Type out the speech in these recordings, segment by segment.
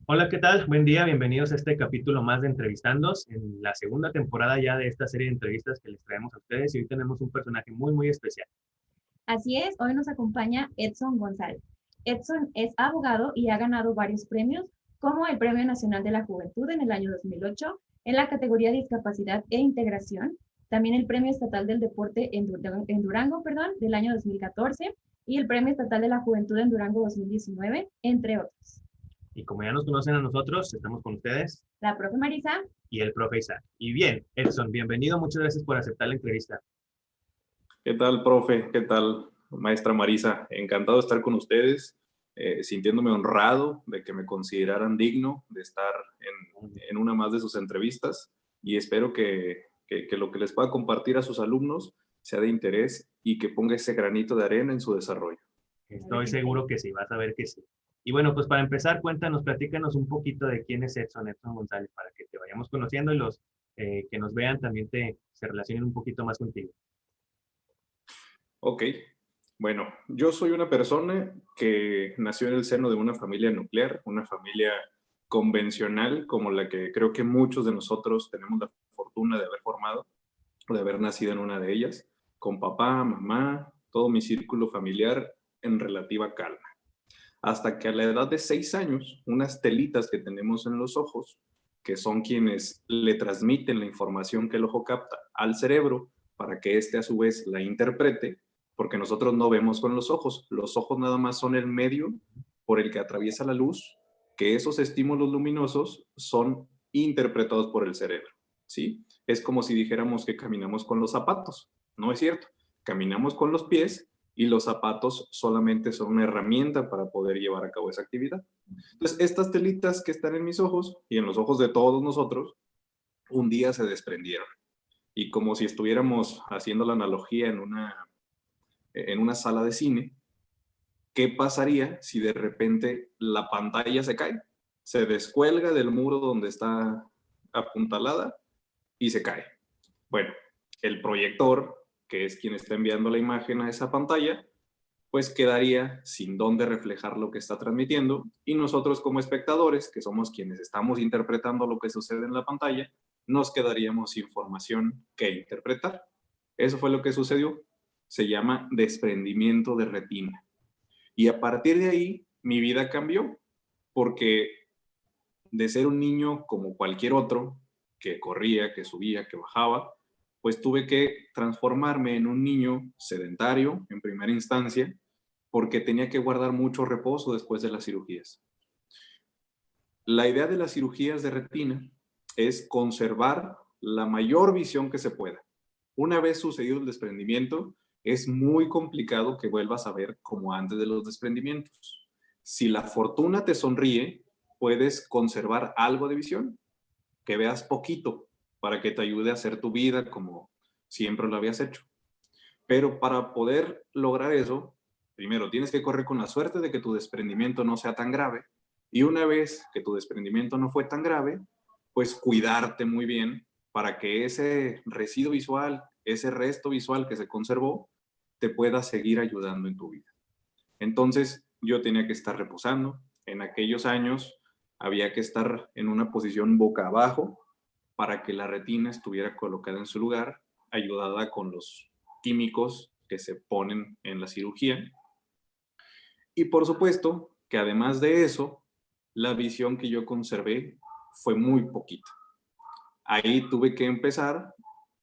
Hola, ¿qué tal? Buen día, bienvenidos a este capítulo más de Entrevistandos, en la segunda temporada ya de esta serie de entrevistas que les traemos a ustedes y hoy tenemos un personaje muy, muy especial. Así es, hoy nos acompaña Edson González. Edson es abogado y ha ganado varios premios, como el Premio Nacional de la Juventud en el año 2008, en la categoría Discapacidad e Integración, también el Premio Estatal del Deporte en Durango, del año 2014, y el Premio Estatal de la Juventud en Durango 2019, entre otros. Y como ya nos conocen a nosotros, estamos con ustedes. La profe Marisa. Y el profe Isaac. Y bien, Edson, bienvenido, muchas gracias por aceptar la entrevista. ¿Qué tal, profe? ¿Qué tal, maestra Marisa? Encantado de estar con ustedes, sintiéndome honrado de que me consideraran digno de estar en una más de sus entrevistas y espero que lo que les pueda compartir a sus alumnos sea de interés y que ponga ese granito de arena en su desarrollo. Estoy seguro que sí, vas a ver que sí. Y bueno, pues para empezar, platícanos un poquito de quién es Edson González, para que te vayamos conociendo y los que nos vean también se relacionen un poquito más contigo. Ok, bueno, yo soy una persona que nació en el seno de una familia nuclear, una familia convencional como la que creo que muchos de nosotros tenemos la fortuna de haber formado, o de haber nacido en una de ellas, con papá, mamá, todo mi círculo familiar en relativa calma. Hasta que a la edad de 6 años, unas telitas que tenemos en los ojos, que son quienes le transmiten la información que el ojo capta al cerebro para que éste a su vez la interprete, porque nosotros no vemos con los ojos nada más son el medio por el que atraviesa la luz, que esos estímulos luminosos son interpretados por el cerebro, ¿sí? Es como si dijéramos que caminamos con los zapatos, no es cierto, caminamos con los pies y los zapatos solamente son una herramienta para poder llevar a cabo esa actividad. Entonces, estas telitas que están en mis ojos y en los ojos de todos nosotros, un día se desprendieron. Y como si estuviéramos haciendo la analogía en una sala de cine, ¿qué pasaría si de repente la pantalla se cae? Se descuelga del muro donde está apuntalada y se cae. Bueno, el proyector, que es quien está enviando la imagen a esa pantalla, pues quedaría sin dónde reflejar lo que está transmitiendo y nosotros como espectadores, que somos quienes estamos interpretando lo que sucede en la pantalla, nos quedaríamos sin información que interpretar. Eso fue lo que sucedió. Se llama desprendimiento de retina. Y a partir de ahí, mi vida cambió, porque de ser un niño como cualquier otro, que corría, que subía, que bajaba, pues tuve que transformarme en un niño sedentario en primera instancia, porque tenía que guardar mucho reposo después de las cirugías. La idea de las cirugías de retina es conservar la mayor visión que se pueda. Una vez sucedido el desprendimiento, es muy complicado que vuelvas a ver como antes de los desprendimientos. Si la fortuna te sonríe, puedes conservar algo de visión, que veas poquito, para que te ayude a hacer tu vida como siempre lo habías hecho. Pero para poder lograr eso, primero tienes que correr con la suerte de que tu desprendimiento no sea tan grave. Y una vez que tu desprendimiento no fue tan grave, pues cuidarte muy bien para que ese residuo visual, ese resto visual que se conservó, te pueda seguir ayudando en tu vida. Entonces, yo tenía que estar reposando. En aquellos años había que estar en una posición boca abajo para que la retina estuviera colocada en su lugar, ayudada con los químicos que se ponen en la cirugía. Y por supuesto que además de eso, la visión que yo conservé fue muy poquita. Ahí tuve que empezar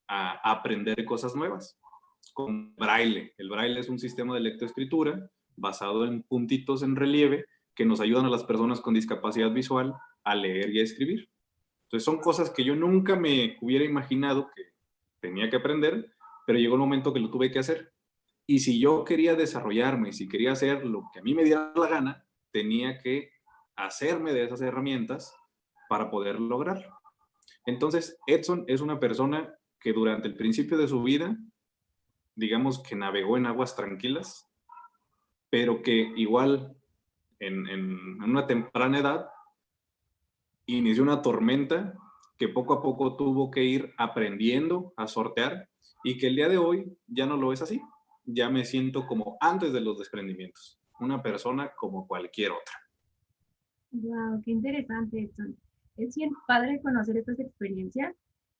a aprender cosas nuevas, con braille. El braille es un sistema de lectoescritura basado en puntitos en relieve que nos ayudan a las personas con discapacidad visual a leer y a escribir. Entonces son cosas que yo nunca me hubiera imaginado que tenía que aprender, pero llegó el momento que lo tuve que hacer. Y si yo quería desarrollarme, si quería hacer lo que a mí me diera la gana, tenía que hacerme de esas herramientas para poder lograrlo. Entonces, Edson es una persona que durante el principio de su vida, digamos que navegó en aguas tranquilas, pero que igual en una temprana edad inició una tormenta que poco a poco tuvo que ir aprendiendo a sortear y que el día de hoy ya no lo es así. Ya me siento como antes de los desprendimientos, una persona como cualquier otra. Wow, qué interesante, Edson. Es bien padre conocer estas experiencias,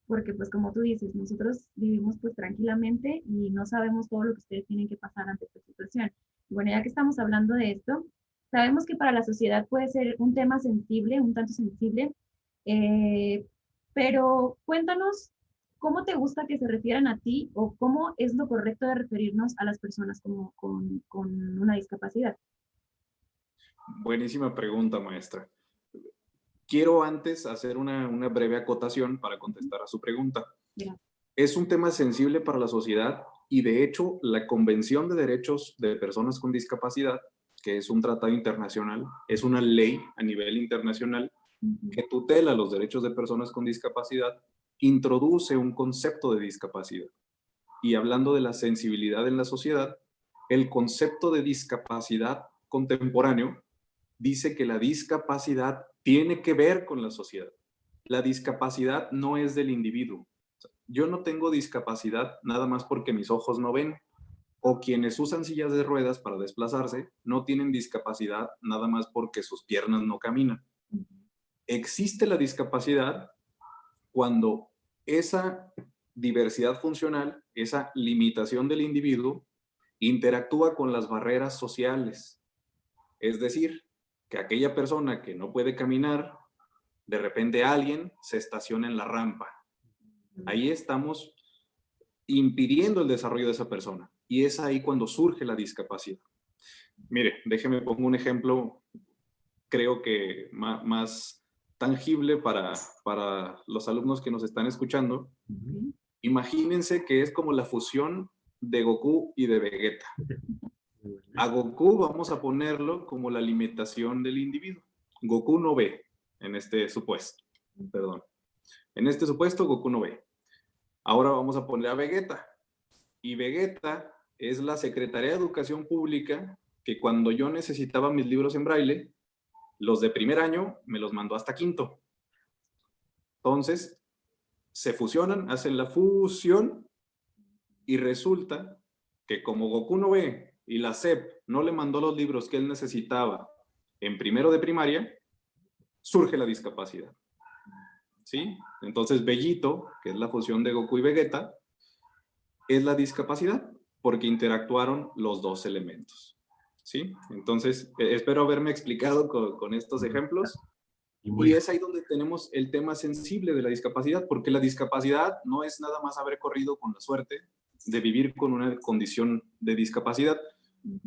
porque pues como tú dices, nosotros vivimos pues tranquilamente y no sabemos todo lo que ustedes tienen que pasar ante esta situación. Bueno, ya que estamos hablando de esto, sabemos que para la sociedad puede ser un tema sensible, un tanto sensible, eh, pero cuéntanos cómo te gusta que se refieran a ti o cómo es lo correcto de referirnos a las personas como con una discapacidad. Buenísima pregunta, maestra. Quiero antes hacer una breve acotación para contestar a su pregunta. Gracias. Es un tema sensible para la sociedad y de hecho la Convención de Derechos de Personas con Discapacidad, que es un tratado internacional, es una ley a nivel internacional que tutela los derechos de personas con discapacidad, introduce un concepto de discapacidad. Y hablando de la sensibilidad en la sociedad, el concepto de discapacidad contemporáneo dice que la discapacidad tiene que ver con la sociedad. La discapacidad no es del individuo. Yo no tengo discapacidad nada más porque mis ojos no ven, o quienes usan sillas de ruedas para desplazarse no tienen discapacidad nada más porque sus piernas no caminan. Existe la discapacidad cuando esa diversidad funcional, esa limitación del individuo, interactúa con las barreras sociales. Es decir, que aquella persona que no puede caminar, de repente alguien se estaciona en la rampa. Ahí estamos impidiendo el desarrollo de esa persona. Y es ahí cuando surge la discapacidad. Mire, déjeme pongo un ejemplo, creo que más tangible para los alumnos que nos están escuchando. Imagínense que es como la fusión de Goku y de Vegeta. A Goku vamos a ponerlo como la limitación del individuo. Goku no ve en este supuesto. Perdón. En este supuesto, Goku no ve. Ahora vamos a poner a Vegeta. Y Vegeta es la Secretaría de Educación Pública que cuando yo necesitaba mis libros en braille, los de primer año me los mandó hasta quinto. Entonces, se fusionan, hacen la fusión y resulta que como Goku no ve y la SEP no le mandó los libros que él necesitaba en primero de primaria, surge la discapacidad. ¿Sí? Entonces Bellito, que es la fusión de Goku y Vegeta, es la discapacidad porque interactuaron los dos elementos. ¿Sí? Entonces, espero haberme explicado con estos ejemplos. Y es ahí donde tenemos el tema sensible de la discapacidad, porque la discapacidad no es nada más haber corrido con la suerte de vivir con una condición de discapacidad,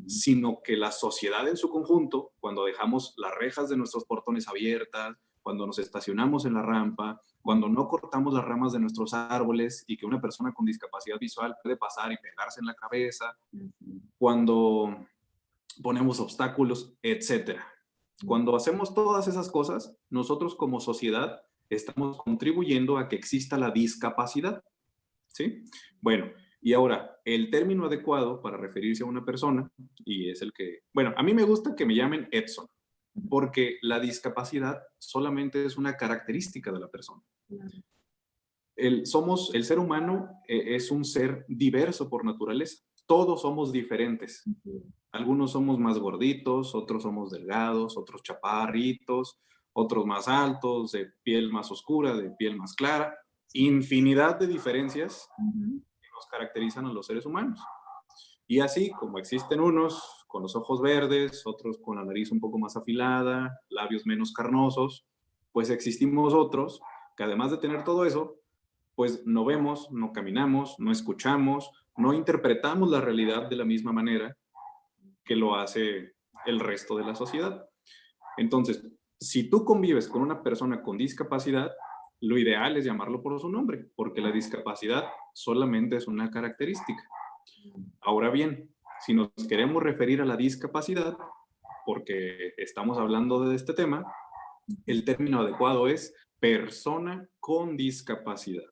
sino que la sociedad en su conjunto, cuando dejamos las rejas de nuestros portones abiertas, cuando nos estacionamos en la rampa, cuando no cortamos las ramas de nuestros árboles y que una persona con discapacidad visual puede pasar y pegarse en la cabeza, cuando ponemos obstáculos, etcétera. Cuando hacemos todas esas cosas, nosotros como sociedad estamos contribuyendo a que exista la discapacidad. ¿Sí? Bueno, y ahora, el término adecuado para referirse a una persona, y es el que, bueno, a mí me gusta que me llamen Edson, porque la discapacidad solamente es una característica de la persona. El ser humano es un ser diverso por naturaleza. Todos somos diferentes. Algunos somos más gorditos, otros somos delgados, otros chaparritos, otros más altos, de piel más oscura, de piel más clara. Infinidad de diferencias que nos caracterizan a los seres humanos. Y así como existen unos con los ojos verdes, otros con la nariz un poco más afilada, labios menos carnosos, pues existimos otros que además de tener todo eso, pues no vemos, no caminamos, no escuchamos, no interpretamos la realidad de la misma manera que lo hace el resto de la sociedad. Entonces, si tú convives con una persona con discapacidad, lo ideal es llamarlo por su nombre, porque la discapacidad solamente es una característica. Ahora bien, si nos queremos referir a la discapacidad, porque estamos hablando de este tema, el término adecuado es persona con discapacidad.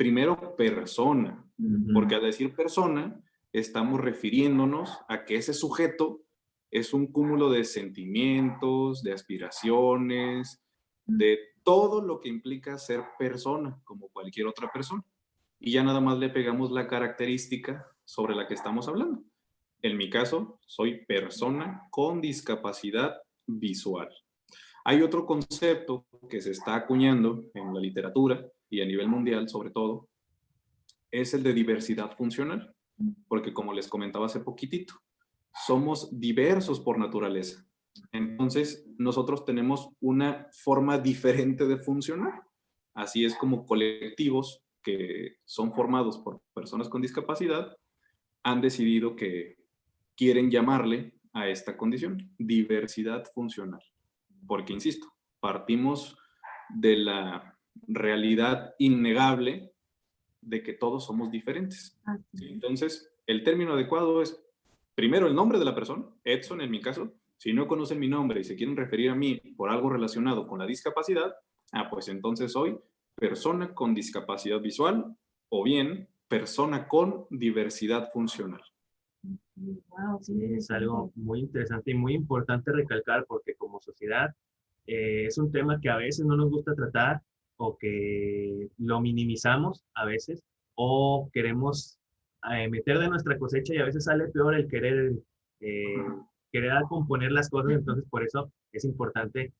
primero persona, Ujú. porque al decir persona estamos refiriéndonos a que ese sujeto es un cúmulo de sentimientos, de aspiraciones, de todo lo que implica ser persona, como cualquier otra persona. Y ya nada más le pegamos la característica sobre la que estamos hablando. En mi caso, soy persona con discapacidad visual. Hay otro concepto que se está acuñando en la literatura y a nivel mundial sobre todo, es el de diversidad funcional, porque como les comentaba hace poquitito, somos diversos por naturaleza. Entonces, nosotros tenemos una forma diferente de funcionar. Así es como colectivos que son formados por personas con discapacidad han decidido que quieren llamarle a esta condición diversidad funcional. Porque, insisto, partimos de la realidad innegable de que todos somos diferentes. ¿Sí? Entonces, el término adecuado es, primero, el nombre de la persona, Edson en mi caso. Si no conocen mi nombre y se quieren referir a mí por algo relacionado con la discapacidad, pues entonces soy persona con discapacidad visual o bien persona con diversidad funcional. Wow, sí, Sí, es algo muy interesante y muy importante recalcar porque como sociedad es un tema que a veces no nos gusta tratar o que lo minimizamos a veces o queremos meter de nuestra cosecha y a veces sale peor el eh, querer componer las cosas. Entonces por eso es importante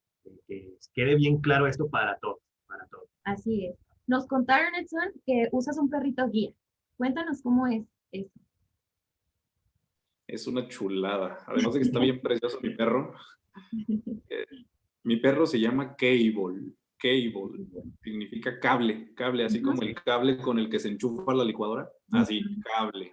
que quede bien claro esto para todos, para todos. así es. Nos contaron, Edson, que usas un perrito guía. Cuéntanos cómo es eso. Es una chulada. Además de que está bien precioso mi perro. Mi perro se llama Cable. Cable significa cable, cable, así como el cable con el que se enchufa la licuadora. Así, cable.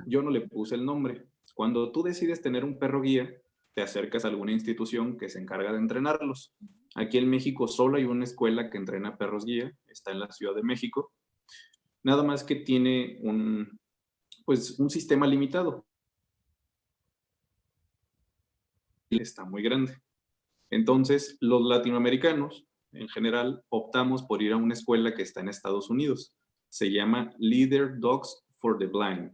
Yo no le puse el nombre. Cuando tú decides tener un perro guía, te acercas a alguna institución que se encarga de entrenarlos. Aquí en México solo hay una escuela que entrena perros guía, está en la Ciudad de México. Nada más que tiene pues, un sistema limitado. Está muy grande. Entonces, los latinoamericanos, en general, optamos por ir a una escuela que está en Estados Unidos. Se llama Leader Dogs for the Blind,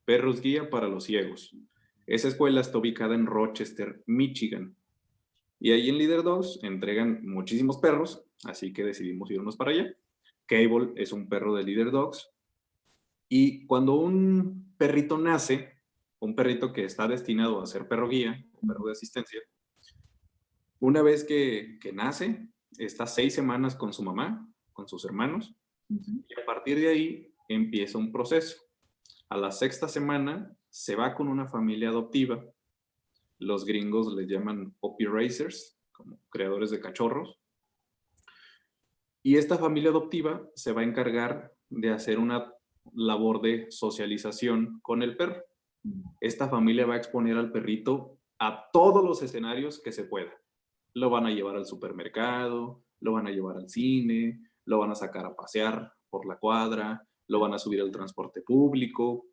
perros guía para los ciegos. Esa escuela está ubicada en Rochester, Michigan. Y ahí en Leader Dogs entregan muchísimos perros, así que decidimos irnos para allá. Cable es un perro de Leader Dogs. Y cuando un perrito nace, un perrito que está destinado a ser perro guía, o perro de asistencia, una vez que nace, está 6 semanas con su mamá, con sus hermanos, y a partir de ahí empieza un proceso. A la 6ª semana se va con una familia adoptiva. Los gringos les llaman puppy raisers, como creadores de cachorros. Y esta familia adoptiva se va a encargar de hacer una labor de socialización con el perro. Esta familia va a exponer al perrito a todos los escenarios que se pueda. Lo van a llevar al supermercado, lo van a llevar al cine, lo van a sacar a pasear por la cuadra, lo van a subir al transporte público,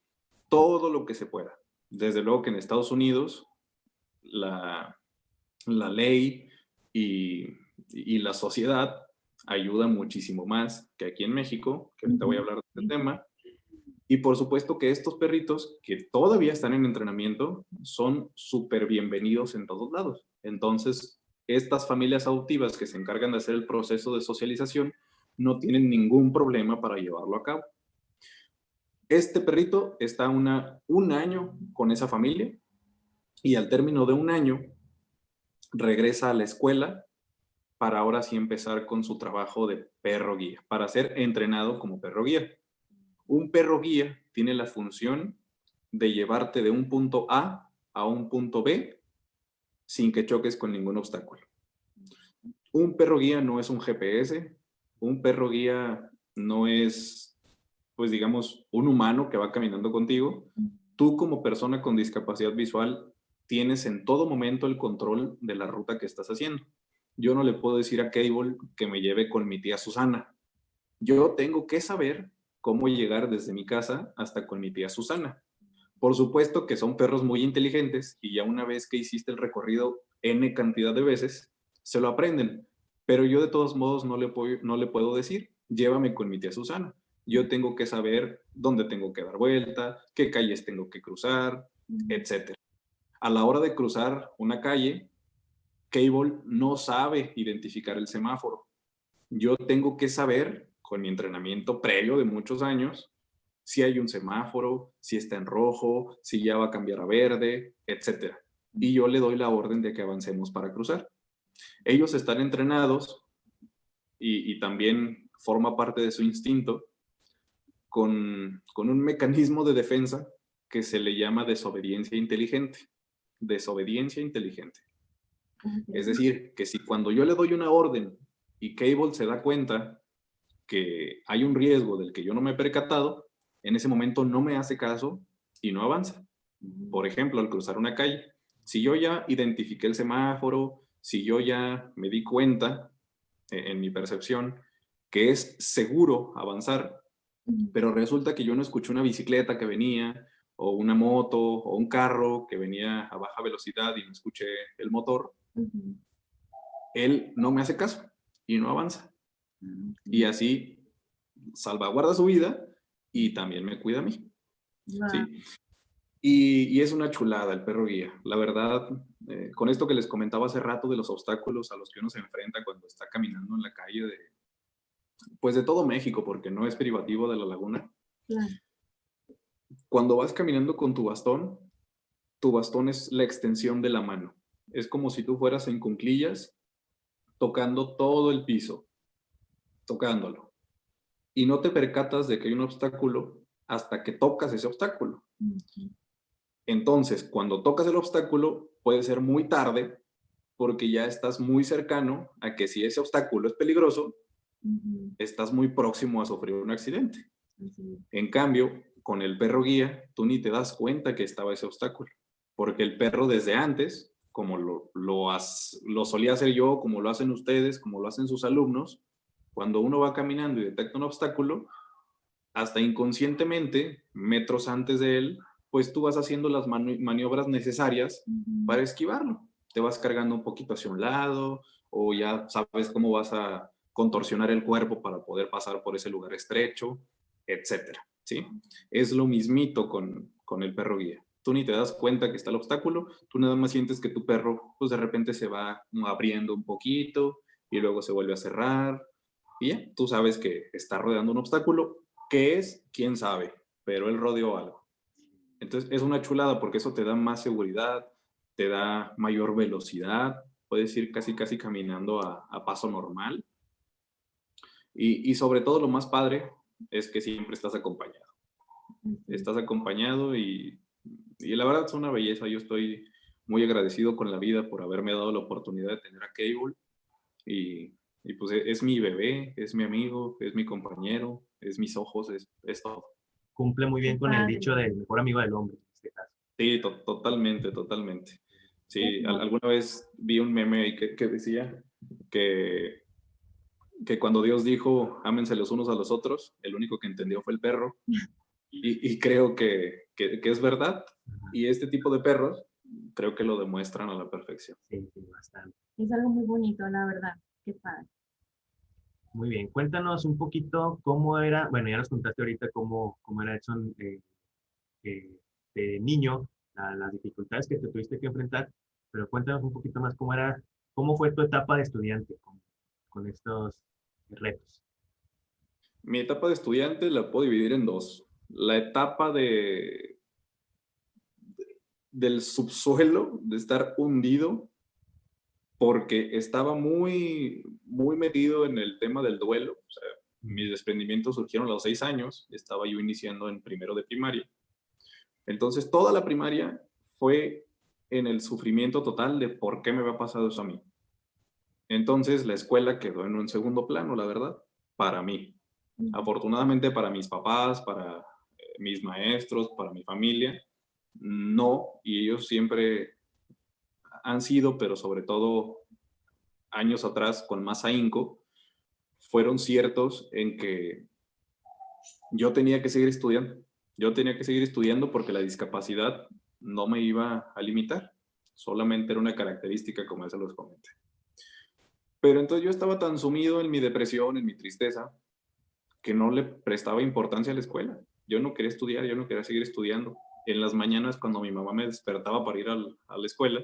todo lo que se pueda. Desde luego que en Estados Unidos la ley y la sociedad ayuda muchísimo más que aquí en México, que ahorita voy a hablar de este tema. Y por supuesto que estos perritos que todavía están en entrenamiento son súper bienvenidos en todos lados. Entonces, estas familias adoptivas que se encargan de hacer el proceso de socialización no tienen ningún problema para llevarlo a cabo. Este perrito está un año con esa familia y al término de un año regresa a la escuela para ahora sí empezar con su trabajo de perro guía, para ser entrenado como perro guía. Un perro guía tiene la función de llevarte de un punto A un punto B sin que choques con ningún obstáculo. Un perro guía no es un GPS, un perro guía no es, pues digamos, un humano que va caminando contigo. Tú como persona con discapacidad visual tienes en todo momento el control de la ruta que estás haciendo. Yo no le puedo decir a Cable que me lleve con mi tía Susana. Yo tengo que saber cómo llegar desde mi casa hasta con mi tía Susana. Por supuesto que son perros muy inteligentes y ya una vez que hiciste el recorrido N cantidad de veces, se lo aprenden. Pero yo de todos modos no le puedo decir, llévame con mi tía Susana. yo tengo que saber dónde tengo que dar vuelta, qué calles tengo que cruzar, Ujú. etc. A la hora de cruzar una calle, Cable no sabe identificar el semáforo. Yo tengo que saber, con mi entrenamiento previo de muchos años, si hay un semáforo, si está en rojo, si ya va a cambiar a verde, etc. Y yo le doy la orden de que avancemos para cruzar. Ellos están entrenados y también forma parte de su instinto con un mecanismo de defensa que se le llama desobediencia inteligente. Desobediencia inteligente. Es decir, que si cuando yo le doy una orden y Cable se da cuenta que hay un riesgo del que yo no me he percatado, en ese momento no me hace caso y no avanza. Por ejemplo, al cruzar una calle, si yo ya identifiqué el semáforo, si yo ya me di cuenta en mi percepción que es seguro avanzar, Ujú. pero resulta que yo no escuché una bicicleta que venía, o una moto, o un carro que venía a baja velocidad y no escuché el motor, Ujú. él no me hace caso y no avanza. Y Ujú. así salvaguarda su vida y también me cuida a mí. Wow. ¿Sí? Y es una chulada el perro guía. La verdad, con esto que les comentaba hace rato de los obstáculos a los que uno se enfrenta cuando está caminando en la calle pues de todo México, porque no es privativo de La Laguna. Claro. Cuando vas caminando con tu bastón es la extensión de la mano. Es como si tú fueras en cuclillas tocando todo el piso, tocándolo. Y no te percatas de que hay un obstáculo hasta que tocas ese obstáculo. Ujú. Entonces, cuando tocas el obstáculo, puede ser muy tarde porque ya estás muy cercano a que si ese obstáculo es peligroso, Ujú. estás muy próximo a sufrir un accidente. Así es. En cambio, con el perro guía, tú ni te das cuenta que estaba ese obstáculo, porque el perro desde antes, como lo solía hacer yo, como lo hacen ustedes, como lo hacen sus alumnos, cuando uno va caminando y detecta un obstáculo, hasta inconscientemente, metros antes de él, pues tú vas haciendo las maniobras necesarias Ujú. para esquivarlo. Te vas cargando un poquito hacia un lado o ya sabes cómo vas a contorsionar el cuerpo para poder pasar por ese lugar estrecho, etcétera. ¿Sí? Es lo mismito con el perro guía. Tú ni te das cuenta que está el obstáculo, tú nada más sientes que tu perro pues de repente se va abriendo un poquito y luego se vuelve a cerrar y ya, tú sabes que está rodeando un obstáculo. ¿Qué es? ¿Quién sabe? Pero él rodeó algo. Entonces es una chulada porque eso te da más seguridad, te da mayor velocidad, puedes ir casi casi caminando a paso normal y sobre todo lo más padre es que siempre estás acompañado. Así es. Estás acompañado y la verdad es una belleza. Yo estoy muy agradecido con la vida por haberme dado la oportunidad de tener a Cable y, y pues es mi bebé, es mi amigo, es mi compañero, es mis ojos, es todo. Cumple muy Qué bien con el padre. dicho del mejor amigo del hombre, en este caso. Sí, totalmente, totalmente. Qué Sí, hermoso. alguna vez vi un meme ahí que decía que, que cuando Dios dijo, ámense los unos a los otros, el único que entendió fue el perro. Y creo que es verdad. Ajá. Y este tipo de perros creo que lo demuestran a la perfección. Sí, sí, bastante. Es algo muy bonito, la verdad. Qué padre. Muy bien. Cuéntanos un poquito cómo era, bueno, ya nos contaste ahorita cómo era Edson eh, de niño, las dificultades que te tuviste que enfrentar, pero cuéntanos un poquito más cómo fue tu etapa de estudiante con estos retos. Mi etapa de estudiante la puedo dividir en dos. La etapa del subsuelo, de estar hundido, porque estaba muy, muy metido en el tema del duelo. O sea, mis desprendimientos surgieron a los 6 años, estaba yo iniciando en primero de primaria. Entonces, toda la primaria fue en el sufrimiento total de por qué me había pasado eso a mí. Entonces, la escuela quedó en un segundo plano, la verdad, para mí. Ujú. Afortunadamente para mis papás, para mis maestros, para mi familia, no, y ellos siempre han sido, pero sobre todo años atrás con más ahínco, fueron ciertos en que yo tenía que seguir estudiando. Yo tenía que seguir estudiando porque la discapacidad no me iba a limitar. Solamente era una característica, como ya se los comenté. Pero entonces yo estaba tan sumido en mi depresión, en mi tristeza, que no le prestaba importancia a la escuela. Yo no quería estudiar, yo no quería seguir estudiando. En las mañanas, cuando mi mamá me despertaba para ir a la escuela,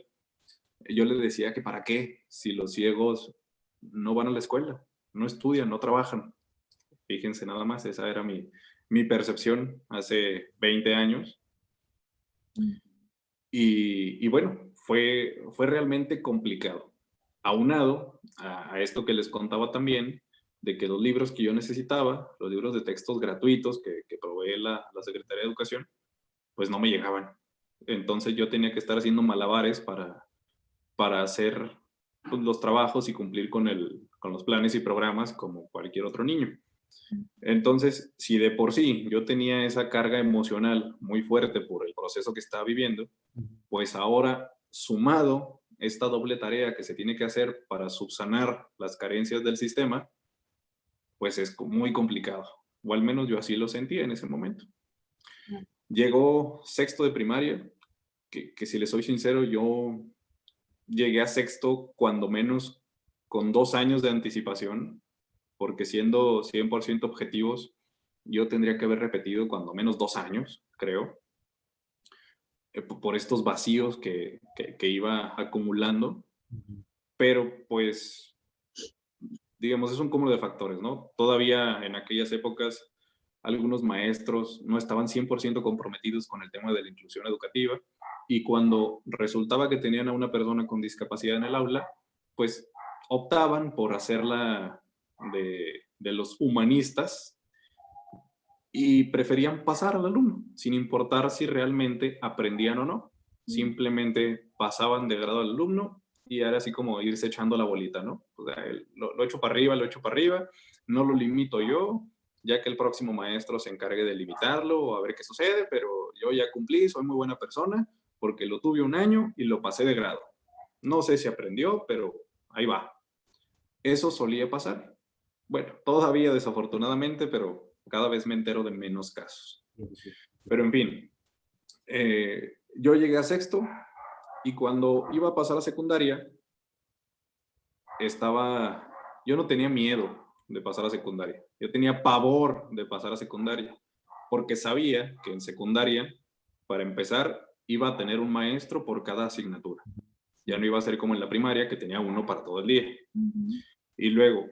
yo le decía que para qué, si los ciegos no van a la escuela, no estudian, no trabajan. Fíjense nada más, esa era mi percepción hace 20 años. Y bueno, fue realmente complicado. Aunado a esto que les contaba también, de que los libros que yo necesitaba, los libros de textos gratuitos que provee la Secretaría de Educación, pues no me llegaban. Entonces yo tenía que estar haciendo malabares para hacer pues, los trabajos y cumplir con los planes y programas como cualquier otro niño. Entonces, si de por sí yo tenía esa carga emocional muy fuerte por el proceso que estaba viviendo, pues ahora, sumado esta doble tarea que se tiene que hacer para subsanar las carencias del sistema, pues es muy complicado. O al menos yo así lo sentía en ese momento. Llegó sexto de primaria, que si les soy sincero, yo llegué a sexto cuando menos con 2 años de anticipación, porque siendo 100% objetivos, yo tendría que haber repetido cuando menos 2 años, creo, por estos vacíos que iba acumulando. Pero pues, digamos, es un cúmulo de factores, ¿no? Todavía en aquellas épocas algunos maestros no estaban 100% comprometidos con el tema de la inclusión educativa, y cuando resultaba que tenían a una persona con discapacidad en el aula, pues optaban por hacerla de los humanistas y preferían pasar al alumno, sin importar si realmente aprendían o no. Simplemente pasaban de grado al alumno y era así como irse echando la bolita, ¿no? O sea, lo echo para arriba, no lo limito yo, ya que el próximo maestro se encargue de limitarlo o a ver qué sucede, pero yo ya cumplí, soy muy buena persona porque lo tuve 1 año y lo pasé de grado. No sé si aprendió, pero ahí va. Eso solía pasar. Bueno, todavía desafortunadamente, pero cada vez me entero de menos casos. Pero en fin, yo llegué a sexto y cuando iba a pasar a secundaria, yo no tenía miedo de pasar a secundaria, yo tenía pavor de pasar a secundaria, porque sabía que en secundaria, para empezar, iba a tener un maestro por cada asignatura. Ya no iba a ser como en la primaria, que tenía uno para todo el día. Y luego,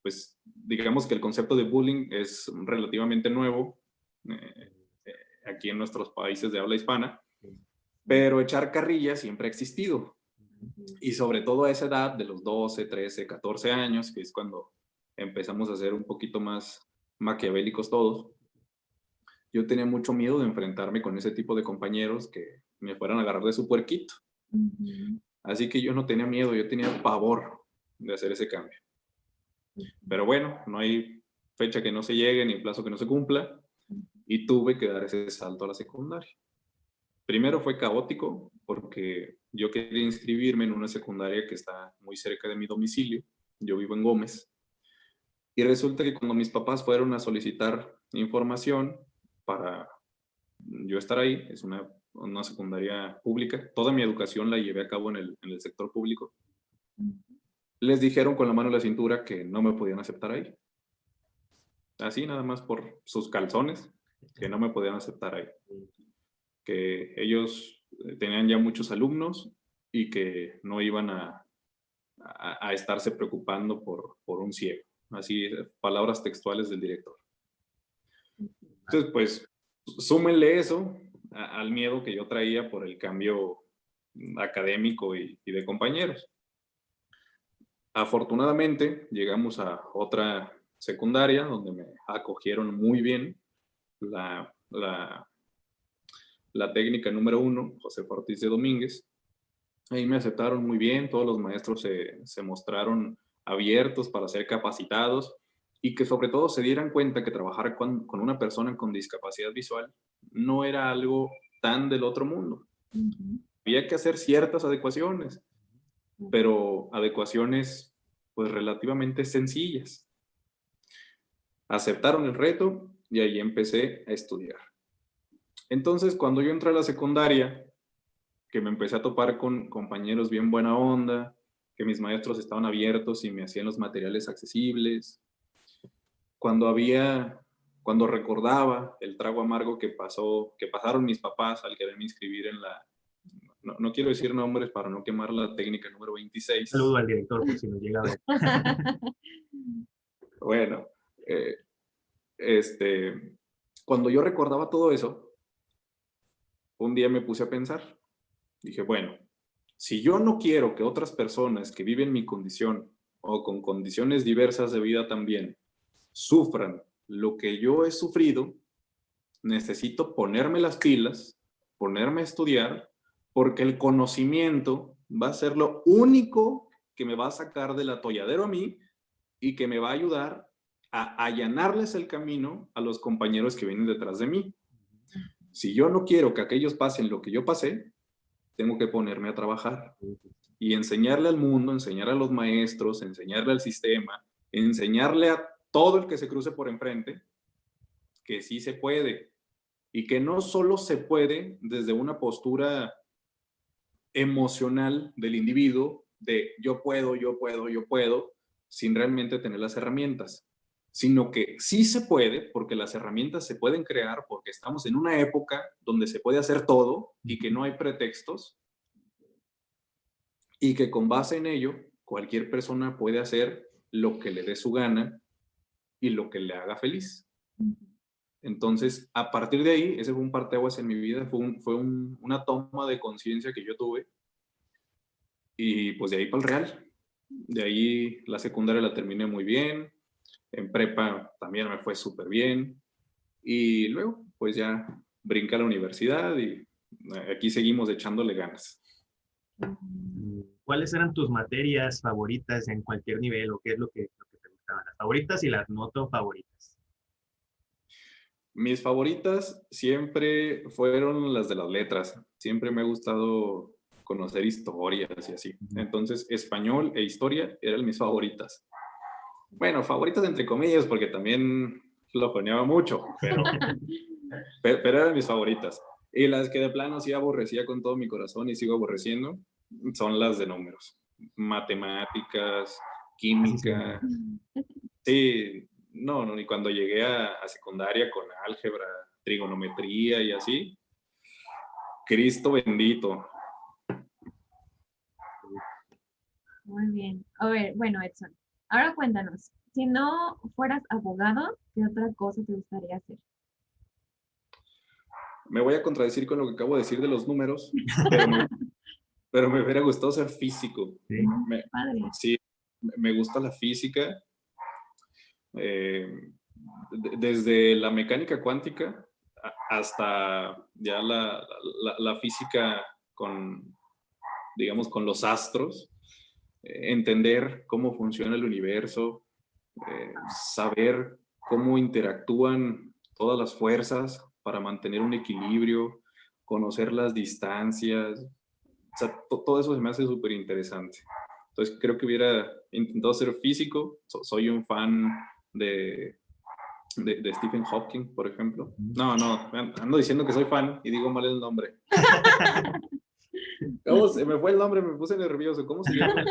pues digamos que el concepto de bullying es relativamente nuevo aquí en nuestros países de habla hispana, pero echar carrilla siempre ha existido. Y sobre todo a esa edad de los 12, 13, 14 años, que es cuando empezamos a ser un poquito más maquiavélicos todos, yo tenía mucho miedo de enfrentarme con ese tipo de compañeros que me fueran a agarrar de su puerquito. Así que yo no tenía miedo, yo tenía pavor de hacer ese cambio. Pero bueno, no hay fecha que no se llegue ni plazo que no se cumpla, y tuve que dar ese salto a la secundaria. Primero fue caótico porque yo quería inscribirme en una secundaria que está muy cerca de mi domicilio. Yo vivo en Gómez. Y resulta que cuando mis papás fueron a solicitar información para yo estar ahí, es una secundaria pública, toda mi educación la llevé a cabo en el sector público, les dijeron con la mano en la cintura que no me podían aceptar ahí. Así nada más por sus calzones, que no me podían aceptar ahí. Que ellos tenían ya muchos alumnos y que no iban a estarse preocupando por un ciego. Así, palabras textuales del director. Entonces, pues, súmenle eso al miedo que yo traía por el cambio académico y de compañeros. Afortunadamente, llegamos a otra secundaria donde me acogieron muy bien. La técnica número 1, José Ortiz de Domínguez. Ahí me aceptaron muy bien, todos los maestros se mostraron abiertos para ser capacitados y que sobre todo se dieran cuenta que trabajar con una persona con discapacidad visual no era algo tan del otro mundo. Había que hacer ciertas adecuaciones, pero adecuaciones pues relativamente sencillas. Aceptaron el reto y ahí empecé a estudiar. Entonces, cuando yo entré a la secundaria, que me empecé a topar con compañeros bien buena onda, que mis maestros estaban abiertos y me hacían los materiales accesibles, cuando recordaba el trago amargo que pasaron mis papás al quererme inscribir en no quiero decir nombres para no quemar la técnica número 26. Saludo al director por si nos llega a ver. Bueno, cuando yo recordaba todo eso, un día me puse a pensar. Dije, bueno, si yo no quiero que otras personas que viven mi condición o con condiciones diversas de vida también sufran lo que yo he sufrido, necesito ponerme las pilas, ponerme a estudiar, porque el conocimiento va a ser lo único que me va a sacar del atolladero a mí y que me va a ayudar a allanarles el camino a los compañeros que vienen detrás de mí. Si yo no quiero que aquellos pasen lo que yo pasé, tengo que ponerme a trabajar y enseñarle al mundo, enseñar a los maestros, enseñarle al sistema, enseñarle a todo el que se cruce por enfrente que sí se puede y que no solo se puede desde una postura emocional del individuo de yo puedo, sin realmente tener las herramientas, sino que sí se puede porque las herramientas se pueden crear porque estamos en una época donde se puede hacer todo y que no hay pretextos y que con base en ello cualquier persona puede hacer lo que le dé su gana y lo que le haga feliz. Entonces, a partir de ahí, ese fue un parteaguas en mi vida, fue una toma de conciencia que yo tuve y pues de ahí para el Real. De ahí la secundaria la terminé muy bien, en prepa también me fue súper bien y luego pues ya brinqué a la universidad y aquí seguimos echándole ganas. ¿Cuáles eran tus materias favoritas en cualquier nivel o qué es lo que te gustaban? Las favoritas y las no tan favoritas. Mis favoritas siempre fueron las de las letras. Siempre me ha gustado conocer historias y así. Entonces, español e historia eran mis favoritas. Bueno, favoritas entre comillas, porque también flojoneaba mucho, pero eran mis favoritas. Y las que de plano sí aborrecía con todo mi corazón y sigo aborreciendo son las de números. Matemáticas, química. Sí, no, ni cuando llegué a secundaria con álgebra, trigonometría y así. Cristo bendito. Muy bien. A ver, bueno, Edson, ahora cuéntanos, si no fueras abogado, ¿qué otra cosa te gustaría hacer? Me voy a contradecir con lo que acabo de decir de los números, pero me hubiera gustado ser físico. Sí. Padre. Sí, me gusta la física. Desde la mecánica cuántica hasta ya la física con, digamos, con los astros, entender cómo funciona el universo, saber cómo interactúan todas las fuerzas para mantener un equilibrio, conocer las distancias, o sea, todo eso se me hace súper interesante. Entonces creo que hubiera intentado ser físico, soy un fan de Stephen Hawking, por ejemplo. No, ando diciendo que soy fan y digo mal el nombre. ¿Cómo se me fue el nombre? Me puse nervioso. ¿Cómo se llama?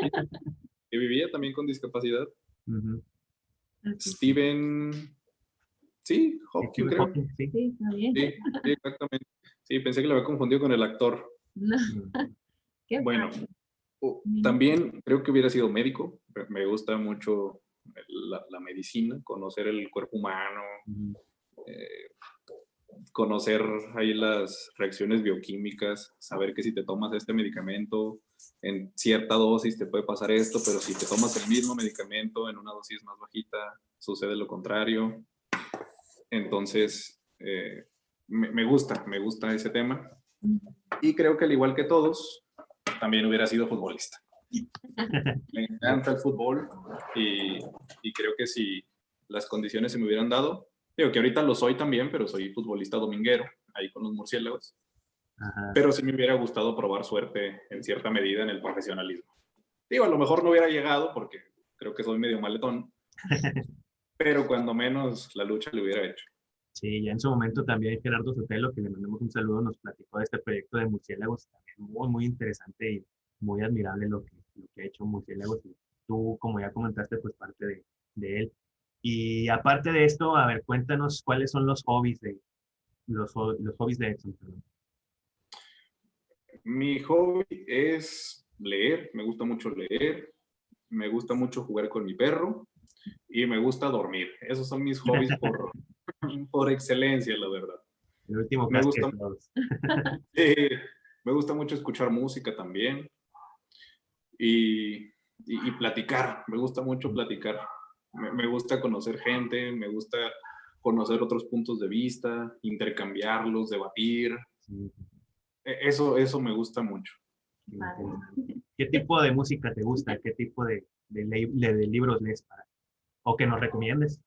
Que vivía también con discapacidad. Stephen... Sí, Hawking, creo. Hawking, sí. Sí, está bien. Sí, exactamente. Sí, pensé que lo había confundido con el actor. No. Qué Bueno, padre. también creo que hubiera sido médico. Me gusta mucho la medicina, conocer el cuerpo humano, conocer ahí las reacciones bioquímicas, saber que si te tomas este medicamento en cierta dosis te puede pasar esto, pero si te tomas el mismo medicamento en una dosis más bajita, sucede lo contrario. Entonces, me gusta ese tema. Y creo que al igual que todos, también hubiera sido futbolista. Me encanta el fútbol y creo que si las condiciones se me hubieran dado, digo que ahorita lo soy también, pero soy futbolista dominguero, ahí con los murciélagos. Ajá. Pero sí me hubiera gustado probar suerte en cierta medida en el profesionalismo. Digo, a lo mejor no hubiera llegado porque creo que soy medio maletón, pero cuando menos la lucha le hubiera hecho. Sí, ya en su momento también Gerardo Sotelo, que le mandamos un saludo, nos platicó de este proyecto de murciélagos, también muy, muy interesante y muy admirable lo que ha hecho Murciélagos. Y tú, como ya comentaste, pues parte de él. Y aparte de esto, a ver, cuéntanos cuáles son los hobbies los hobbies de Edson, perdón. Mi hobby es leer, me gusta mucho leer, me gusta mucho jugar con mi perro y me gusta dormir. Esos son mis hobbies por excelencia, la verdad. El último Me casi de gusta, todos. me gusta mucho escuchar música también y platicar, me gusta mucho platicar. Me gusta conocer gente, me gusta conocer otros puntos de vista, intercambiarlos, debatir. Sí, Eso me gusta mucho. sí, Padre. ¿qué tipo de música te gusta? ¿Qué tipo de libros lees o que nos recomiendes?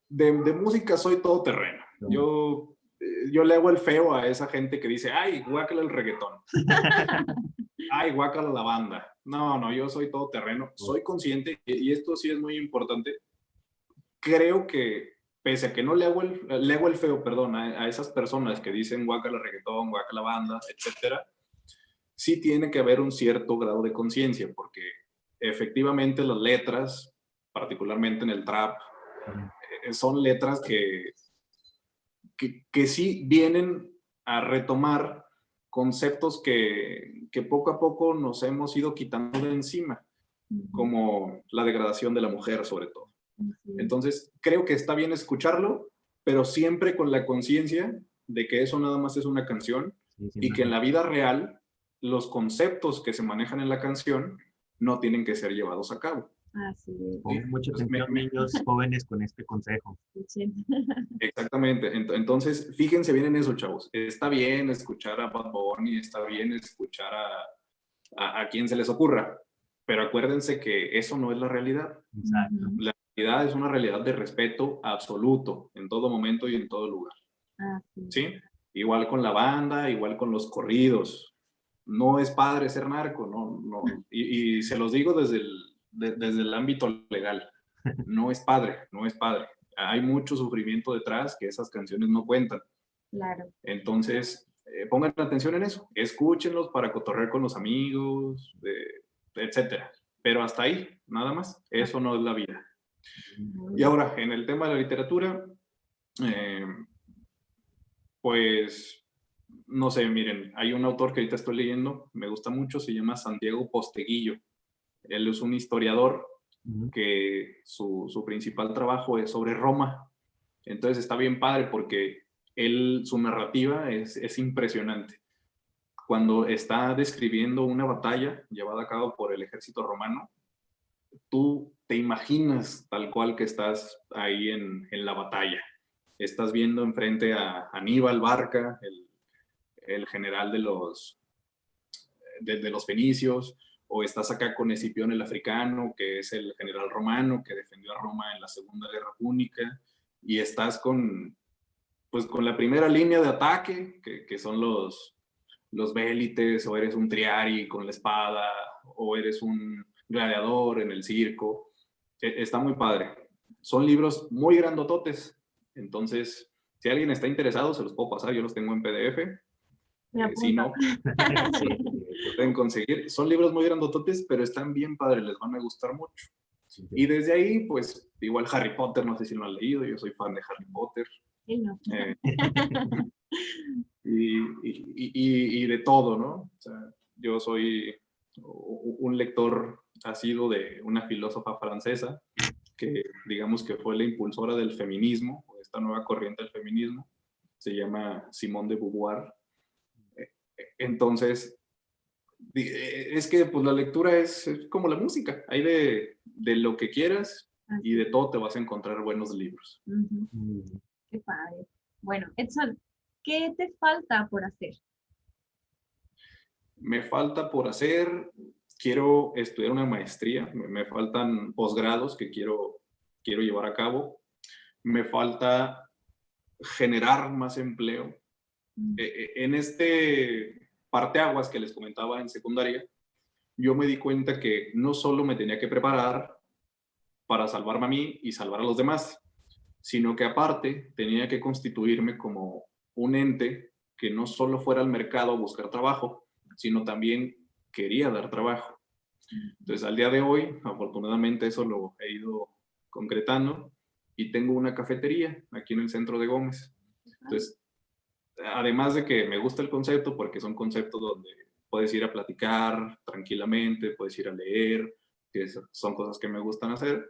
De música soy todo terreno. Yo le hago el feo a esa gente que dice, ay, guácala el reggaetón. Ay, guácala la banda. No, yo soy todo terreno. Soy consciente, y esto sí es muy importante. Creo que, pese a que no le hago el feo, perdón, a esas personas que dicen guácala reggaetón, guácala banda, etcétera, sí tiene que haber un cierto grado de conciencia, porque efectivamente las letras, particularmente en el trap, son letras que sí vienen a retomar conceptos que poco a poco nos hemos ido quitando de encima, como la degradación de la mujer sobre todo. Entonces, creo que está bien escucharlo, pero siempre con la conciencia de que eso nada más es una canción y que en la vida real los conceptos que se manejan en la canción no tienen que ser llevados a cabo. Así es. Pongan mucha Pues atención, niños jóvenes, con este consejo. Exactamente. Entonces, fíjense bien en eso, chavos. Está bien escuchar a Bad Bunny, está bien escuchar a quien se les ocurra, pero acuérdense que eso no es la realidad. Exacto. La realidad es una realidad de respeto absoluto en todo momento y en todo lugar. ¿Sí? Igual con la banda, igual con los corridos. No es padre ser narco, no. Y se los digo desde el ámbito legal. No es padre, no es padre. Hay mucho sufrimiento detrás que esas canciones no cuentan. Claro. Entonces, pongan atención en eso. Escúchenlos para cotorrear con los amigos, etcétera. Pero hasta ahí, nada más. Eso no es la vida. Y ahora, en el tema de la literatura, pues, no sé, miren, hay un autor que ahorita estoy leyendo, me gusta mucho, se llama Santiago Posteguillo. Él es un historiador que su principal trabajo es sobre Roma. Entonces está bien padre porque su narrativa es impresionante. Cuando está describiendo una batalla llevada a cabo por el ejército romano, tú te imaginas tal cual que estás ahí en la batalla. Estás viendo enfrente a Aníbal Barca, el general de los fenicios, o estás acá con Escipión el africano, que es el general romano que defendió a Roma en la Segunda Guerra Púnica, y estás con la primera línea de ataque, que son los vélites, o eres un triari con la espada, o eres un gladiador en el circo. Está muy padre. Son libros muy grandototes, entonces, si alguien está interesado, se los puedo pasar, yo los tengo en PDF. Si no, Sí, pueden conseguir. Son libros muy grandototes, pero están bien padres, les van a gustar mucho. sí. Y desde ahí, pues, igual Harry Potter, no sé si lo han leído, yo soy fan de Harry Potter. Sí, no. Y de todo, ¿no? O sea, yo soy un lector asiduo de una filósofa francesa que digamos que fue la impulsora del feminismo, esta nueva corriente del feminismo, se llama Simone de Beauvoir. Entonces, es que pues la lectura es como la música, hay de lo que quieras y de todo te vas a encontrar buenos libros. Qué padre. Bueno, Edson, ¿qué te falta por hacer? Me falta por hacer, quiero estudiar una maestría, me faltan posgrados que quiero llevar a cabo, me falta generar más empleo. En este parteaguas que les comentaba en secundaria, yo me di cuenta que no solo me tenía que preparar para salvarme a mí y salvar a los demás, sino que aparte tenía que constituirme como un ente que no solo fuera al mercado a buscar trabajo, sino también quería dar trabajo. Entonces, al día de hoy, afortunadamente eso lo he ido concretando y tengo una cafetería aquí en el centro de Gómez. Entonces, además de que me gusta el concepto, porque es un concepto donde puedes ir a platicar tranquilamente, puedes ir a leer, que son cosas que me gustan hacer,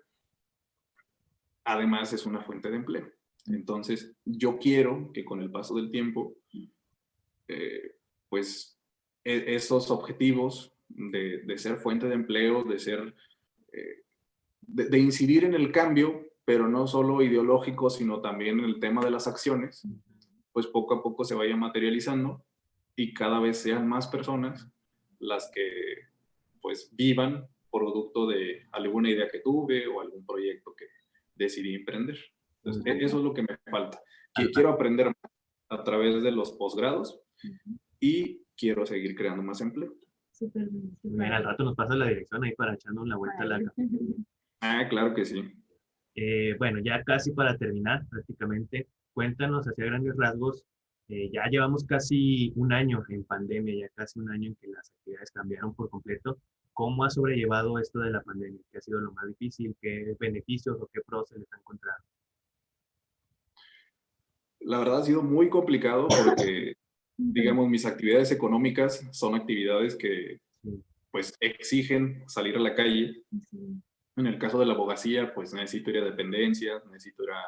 además es una fuente de empleo. Entonces, yo quiero que con el paso del tiempo, pues esos objetivos de ser fuente de empleo, de ser, de incidir en el cambio, pero no solo ideológico, sino también en el tema de las acciones, pues poco a poco se vaya materializando y cada vez sean más personas las que pues vivan producto de alguna idea que tuve o algún proyecto que decidí emprender. Entonces, eso es lo que me falta. Quiero aprender a través de los posgrados y quiero seguir creando más empleo. Súper bien. Bien, al rato nos pasa la dirección ahí para echarnos la vuelta a la cafetería. Ah, claro que sí. Bueno, ya casi para terminar, prácticamente, cuéntanos hacia grandes rasgos. Ya llevamos casi un año en pandemia, ya casi un año en que las actividades cambiaron por completo. ¿Cómo ha sobrellevado esto de la pandemia? ¿Qué ha sido lo más difícil? ¿Qué beneficios o qué pros se les ha encontrado? La verdad ha sido muy complicado porque, digamos, mis actividades económicas son actividades que Sí, pues exigen salir a la calle. Sí. En el caso de la abogacía, pues necesito ir a dependencias, necesito ir a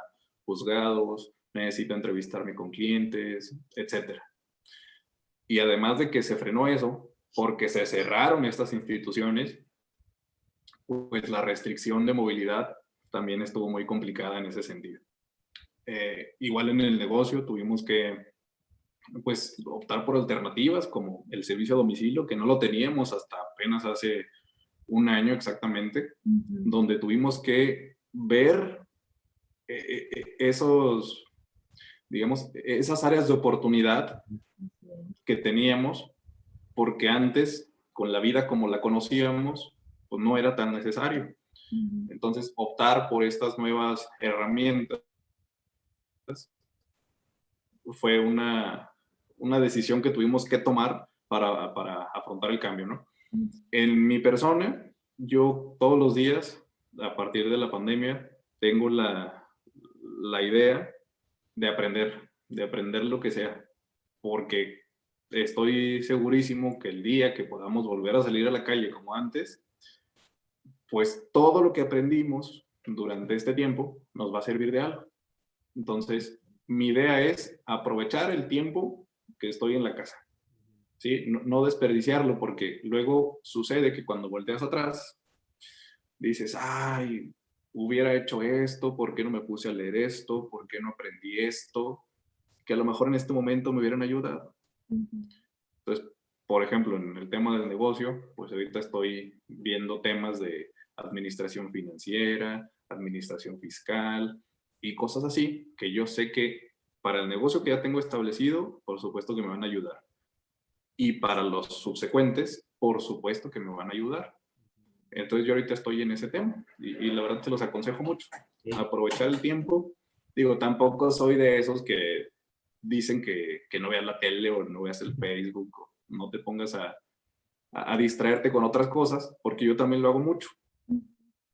juzgados, necesito entrevistarme con clientes, etcétera. Y además de que se frenó eso, porque se cerraron estas instituciones, pues la restricción de movilidad también estuvo muy complicada en ese sentido. Igual en el negocio tuvimos que pues optar por alternativas como el servicio a domicilio, que no lo teníamos hasta apenas hace un año exactamente, donde tuvimos que ver esos, digamos, esas áreas de oportunidad que teníamos, porque antes, con la vida como la conocíamos, pues no era tan necesario. Entonces, optar por estas nuevas herramientas fue una decisión que tuvimos que tomar para afrontar el cambio, ¿no? En mi persona, yo todos los días, a partir de la pandemia, tengo la idea de aprender lo que sea, porque estoy segurísimo que el día que podamos volver a salir a la calle como antes, pues todo lo que aprendimos durante este tiempo nos va a servir de algo. Entonces, mi idea es aprovechar el tiempo que estoy en la casa, ¿sí? No desperdiciarlo, porque luego sucede que cuando volteas atrás, dices, ay, hubiera hecho esto, ¿por qué no me puse a leer esto? ¿Por qué no aprendí esto? Que a lo mejor en este momento me hubieran ayudado. Entonces, por ejemplo, en el tema del negocio, pues ahorita estoy viendo temas de administración financiera, administración fiscal y cosas así, que yo sé que para el negocio que ya tengo establecido, por supuesto que me van a ayudar. Y para los subsecuentes, por supuesto que me van a ayudar. Entonces yo ahorita estoy en ese tema y la verdad te los aconsejo mucho. sí. Aprovechar el tiempo. Digo, tampoco soy de esos que dicen que no veas la tele o no veas el Facebook o no te pongas a distraerte con otras cosas, porque yo también lo hago mucho.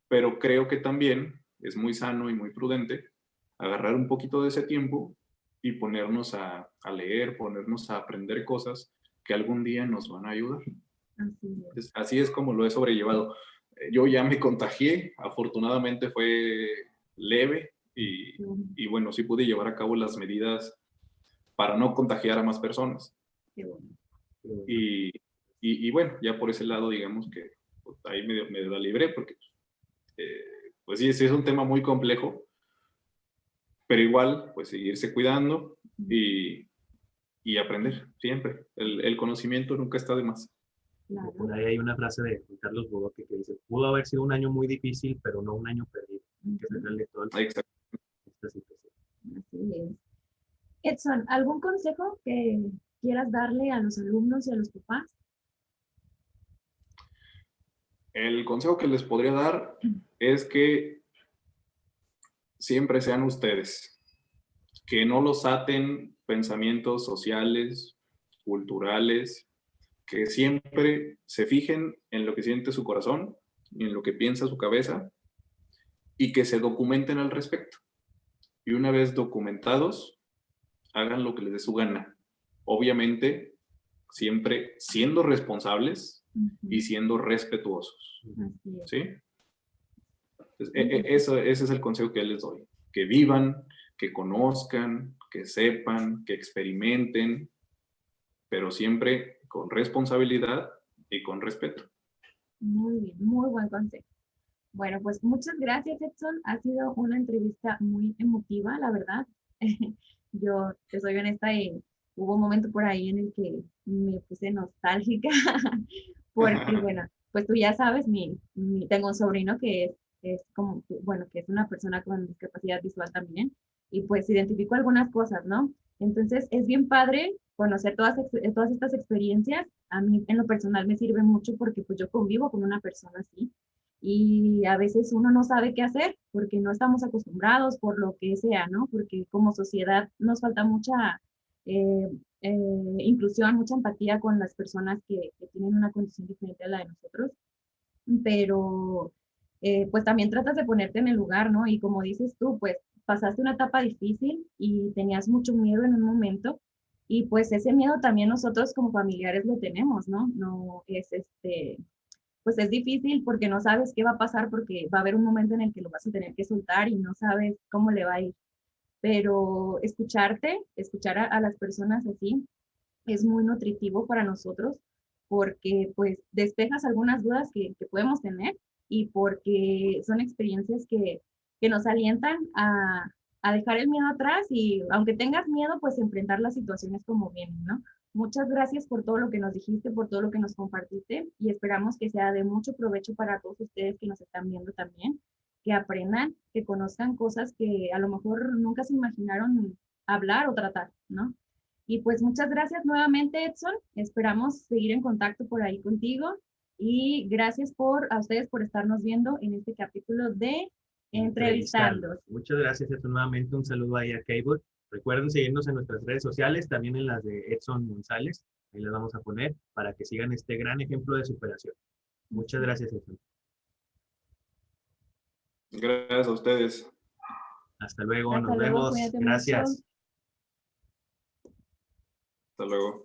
Pero creo que también es muy sano y muy prudente agarrar un poquito de ese tiempo y ponernos a leer, ponernos a aprender cosas que algún día nos van a ayudar. Entonces, así es como lo he sobrellevado. Yo ya me contagié, afortunadamente fue leve y bueno, sí pude llevar a cabo las medidas para no contagiar a más personas. Y bueno, ya por ese lado, digamos que pues, ahí me la libré porque pues sí, es un tema muy complejo, pero igual, pues seguirse cuidando y aprender siempre. El conocimiento nunca está de más. Claro. Por ahí hay una frase de Juan Carlos Bodoque que dice, pudo haber sido un año muy difícil, pero no un año perdido. Hay que sacarle todo Exacto. esta situación. Así es. Edson, ¿algún consejo que quieras darle a los alumnos y a los papás? El consejo que les podría dar es que siempre sean ustedes, que no los aten pensamientos sociales, culturales, que siempre se fijen en lo que siente su corazón y en lo que piensa su cabeza y que se documenten al respecto. Y una vez documentados, hagan lo que les dé su gana. Obviamente, siempre siendo responsables y siendo respetuosos. Así es. ¿Sí? Entonces, ese es el consejo que les doy. Que vivan, que conozcan, que sepan, que experimenten, pero siempre con responsabilidad y con respeto. Muy bien, muy buen consejo. Bueno, pues muchas gracias, Edson. Ha sido una entrevista muy emotiva, la verdad. Yo te soy honesta y hubo un momento por ahí en el que me puse nostálgica porque, bueno, pues tú ya sabes, tengo un sobrino que es como, bueno, que es una persona con discapacidad visual también y pues identifico algunas cosas, ¿no? Entonces es bien padre conocer todas estas experiencias. A mí en lo personal me sirve mucho porque pues yo convivo con una persona así y a veces uno no sabe qué hacer porque no estamos acostumbrados por lo que sea, ¿no? Porque como sociedad nos falta mucha eh, inclusión, mucha empatía con las personas que tienen una condición diferente a la de nosotros, pero pues también tratas de ponerte en el lugar, ¿no? Y como dices tú, pues pasaste una etapa difícil y tenías mucho miedo en un momento y pues ese miedo también nosotros como familiares lo tenemos, ¿no? No es pues es difícil porque no sabes qué va a pasar porque va a haber un momento en el que lo vas a tener que soltar y no sabes cómo le va a ir. Pero escuchar a las personas así, es muy nutritivo para nosotros porque pues despejas algunas dudas que podemos tener y porque son experiencias que nos alientan a dejar el miedo atrás y aunque tengas miedo, pues enfrentar las situaciones como vienen, ¿no? Muchas gracias por todo lo que nos dijiste, por todo lo que nos compartiste y esperamos que sea de mucho provecho para todos ustedes que nos están viendo también, que aprendan, que conozcan cosas que a lo mejor nunca se imaginaron hablar o tratar, ¿no? Y pues muchas gracias nuevamente, Edson. Esperamos seguir en contacto por ahí contigo. Y gracias a ustedes por estarnos viendo en este capítulo de Entrevistando. Muchas gracias, Edson. Nuevamente un saludo ahí a Cable. Recuerden seguirnos en nuestras redes sociales, también en las de Edson González. Ahí les vamos a poner para que sigan este gran ejemplo de superación. Muchas gracias, Edson. Gracias a ustedes. Hasta luego, Hasta nos luego, vemos. cuídate Gracias. mucho. Hasta luego.